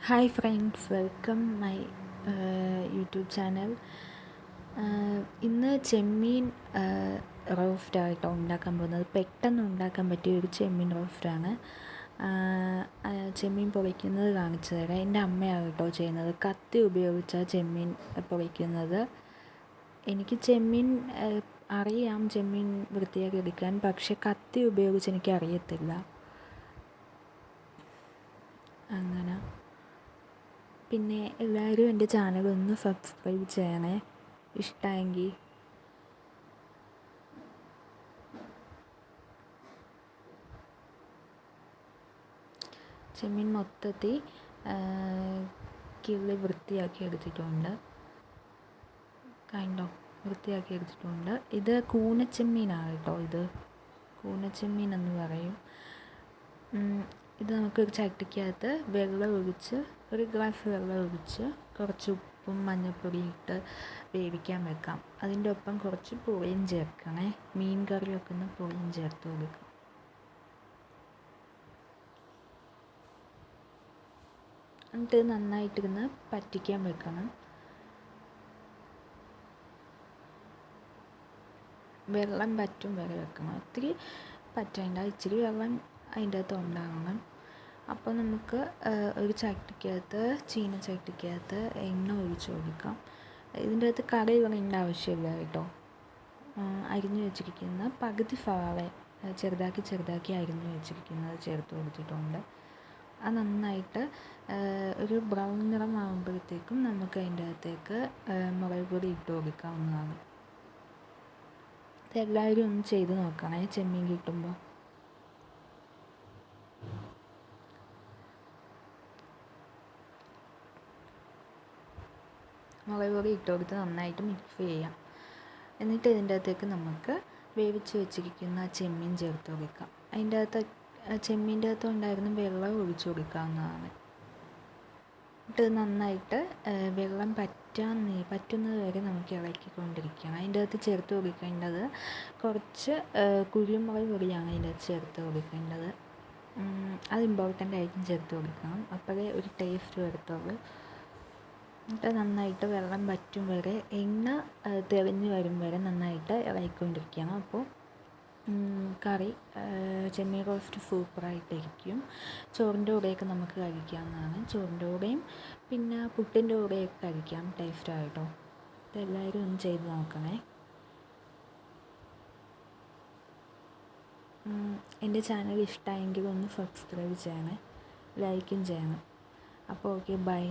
Hi friends, welcome my YouTube channel. ഇന്ന് ചെമ്മീൻ റോസ്റ്റായിട്ടോ ഉണ്ടാക്കാൻ പോകുന്നത്. പെട്ടെന്ന് ഉണ്ടാക്കാൻ പറ്റിയ ഒരു ചെമ്മീൻ റോസ്റ്റാണ്. ചെമ്മീൻ പൊളിക്കുന്നത് കാണിച്ചു തരാം. എൻ്റെ അമ്മയാണ് കേട്ടോ ചെയ്യുന്നത്. കത്തി ഉപയോഗിച്ചാണ് ചെമ്മീൻ പൊളിക്കുന്നത്. എനിക്ക് ചെമ്മീൻ അറിയാം, ചെമ്മീൻ വൃത്തിയാക്കി എടുക്കാൻ, പക്ഷെ കത്തി ഉപയോഗിച്ച് എനിക്ക് അറിയത്തില്ല. അങ്ങനെ പിന്നെ എല്ലാവരും എൻ്റെ ചാനലൊന്ന് സബ്സ്ക്രൈബ് ചെയ്യണേ, ഇഷ്ടമെങ്കിൽ. ചെമ്മീൻ മൊത്തത്തിൽ കിള്ളി വൃത്തിയാക്കി എടുത്തിട്ടുണ്ട്. വൃത്തിയാക്കി എടുത്തിട്ടുണ്ട്. ഇത് കൂനച്ചെമ്മീനാണ് കേട്ടോ. ഇത് കൂനച്ചെമ്മീൻ എന്ന് പറയും. ഇത് നമുക്കൊരു ചട്ടിക്കകത്ത് ഒരു ഗ്ലാസ് വെള്ളം ഒഴിച്ച് കുറച്ച് ഉപ്പും മഞ്ഞൾപ്പൊടിയും ഇട്ട് വേവിക്കാൻ വെക്കാം. അതിൻ്റെ ഒപ്പം കുറച്ച് പുളിയും ചേർക്കണേ. മീൻ കറി വെക്കുന്ന പുളിയും ചേർത്ത് കൊടുക്കാം. എന്നിട്ട് നന്നായിട്ടിരുന്ന് പറ്റിക്കാൻ വെക്കണം. വെള്ളം പറ്റും വരെ വെക്കണം. ഒത്തിരി പറ്റേണ്ട, ഇച്ചിരി വെള്ളം അതിൻ്റെ അകത്ത് ഉണ്ടാകണം. അപ്പോൾ നമുക്ക് ഒരു ചീനച്ചട്ടിക്കകത്ത് എണ്ണ ഒഴിച്ച് കൊടുക്കാം. ഇതിൻ്റെ അകത്ത് കറി ഇടേണ്ട ആവശ്യമില്ല കേട്ടോ. അരിഞ്ഞു വെച്ചിരിക്കുന്ന പകുതി സവാള ചെറുതാക്കി അരിഞ്ഞു വെച്ചിരിക്കുന്നത് ചേർത്ത് കൊടുത്തിട്ടുണ്ട്. അത് നന്നായിട്ട് ഒരു ബ്രൗൺ നിറം ആകുമ്പോഴത്തേക്കും നമുക്ക് അതിൻ്റെ അകത്തേക്ക് മുളക് പൊടി ഇട്ട് കൊടുക്കാവുന്നതാണ്. ഇതെല്ലാവരും ഒന്ന് ചെയ്ത് നോക്കണേ ചെമ്മീൻ കിട്ടുമ്പോൾ. മുളക് പൊടി ഇട്ട് കൊടുത്ത് നന്നായിട്ട് മിക്സ് ചെയ്യാം. എന്നിട്ട് ഇതിൻ്റെ അകത്തേക്ക് നമുക്ക് വേവിച്ച് വെച്ചിരിക്കുന്ന ചെമ്മീൻ ചേർത്ത് കൊടുക്കാം. അതിൻ്റെ അകത്ത് ചെമ്മീൻ്റെ അകത്ത് ഉണ്ടായിരുന്ന വെള്ളം ഒഴിച്ചു കൊടുക്കാവുന്നതാണ്. എന്നിട്ട് നന്നായിട്ട് വെള്ളം പറ്റുന്നത് വരെ നമുക്ക് ഇളക്കിക്കൊണ്ടിരിക്കണം. അതിൻ്റെ അകത്ത് ചേർത്ത് കൊടുക്കേണ്ടത് കുറച്ച് കുരുമുളക് പൊടിയാണ് അതിൻ്റെ അകത്ത് ചേർത്ത് കൊടുക്കേണ്ടത്. അത് ഇമ്പോർട്ടൻ്റ് ആയിട്ടും ചേർത്ത് കൊടുക്കണം, അപ്പോഴേ ഒരു ടേസ്റ്റ് വരത്തുള്ളൂ. എന്നിട്ട് നന്നായിട്ട് വെള്ളം പറ്റും വരെ, എണ്ണ തെളിഞ്ഞ് വരും വരെ നന്നായിട്ട് ഇളക്കിക്കൊണ്ടിരിക്കണം. അപ്പോൾ കറി ചെമ്മീൻ റോസ്റ്റ് സൂപ്പറായിട്ടിരിക്കും. ചോറിൻ്റെ കൂടെയൊക്കെ നമുക്ക് കഴിക്കാവുന്നതാണ്. ചോറിൻ്റെ കൂടെയും പിന്നെ പുട്ടിൻ്റെ കൂടെയൊക്കെ കഴിക്കാം. ടേസ്റ്റായിട്ടോ. ഇതെല്ലാവരും ഒന്ന് ചെയ്ത് നോക്കണേ. എൻ്റെ ചാനൽ ഇഷ്ടമായെങ്കിൽ ഒന്ന് സബ്സ്ക്രൈബ് ചെയ്യണേ, ലൈക്കും ചെയ്യണം. അപ്പോൾ ഓക്കെ, ബൈ.